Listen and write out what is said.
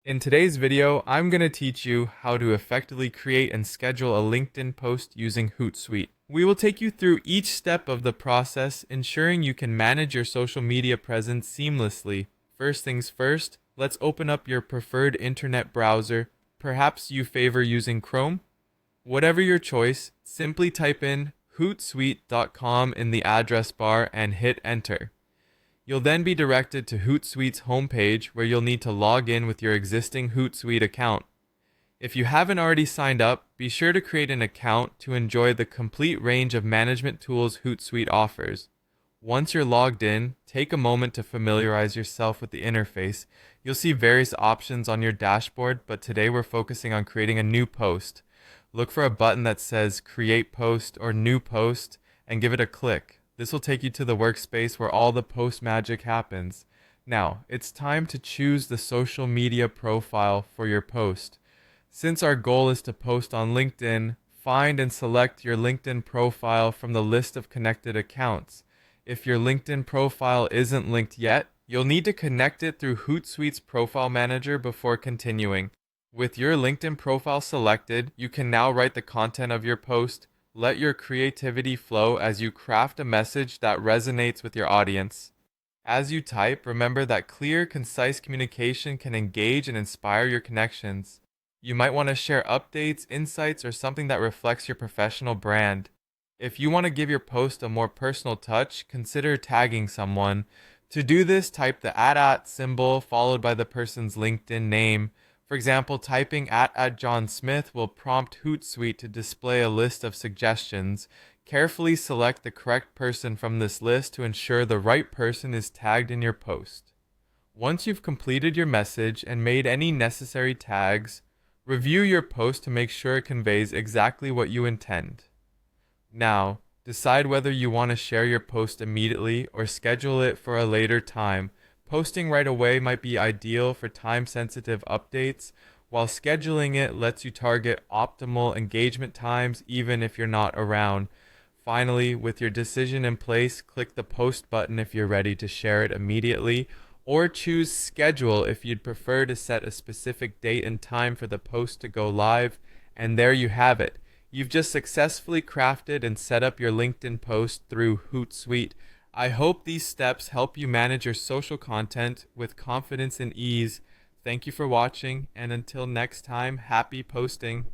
In today's video, I'm going to teach you how to effectively create and schedule a LinkedIn post using Hootsuite. We will take you through each step of the process, ensuring you can manage your social media presence seamlessly. First things first, let's open up your preferred internet browser. Perhaps you favor using Chrome? Whatever your choice, simply type in hootsuite.com in the address bar and hit enter. You'll then be directed to Hootsuite's homepage where you'll need to log in with your existing Hootsuite account. If you haven't already signed up, be sure to create an account to enjoy the complete range of management tools Hootsuite offers. Once you're logged in, take a moment to familiarize yourself with the interface. You'll see various options on your dashboard, but today we're focusing on creating a new post. Look for a button that says Create Post or New Post and give it a click. This will take you to the workspace where all the post magic happens. Now, it's time to choose the social media profile for your post. Since our goal is to post on LinkedIn, find and select your LinkedIn profile from the list of connected accounts. If your LinkedIn profile isn't linked yet, you'll need to connect it through Hootsuite's Profile Manager before continuing. With your LinkedIn profile selected, you can now write the content of your post. Let your creativity flow as you craft a message that resonates with your audience. As you type, remember that clear, concise communication can engage and inspire your connections. You might want to share updates, insights, or something that reflects your professional brand. If you want to give your post a more personal touch, consider tagging someone. To do this, type the @ symbol followed by the person's LinkedIn name. For example, typing @ John Smith will prompt Hootsuite to display a list of suggestions. Carefully select the correct person from this list to ensure the right person is tagged in your post. Once you've completed your message and made any necessary tags, review your post to make sure it conveys exactly what you intend. Now, decide whether you want to share your post immediately or schedule it for a later time. Posting right away might be ideal for time-sensitive updates, while scheduling it lets you target optimal engagement times even if you're not around. Finally, with your decision in place, click the post button if you're ready to share it immediately, or choose schedule if you'd prefer to set a specific date and time for the post to go live. And there you have it. You've just successfully crafted and set up your LinkedIn post through Hootsuite. I hope these steps help you manage your social content with confidence and ease. Thank you for watching, and until next time, happy posting.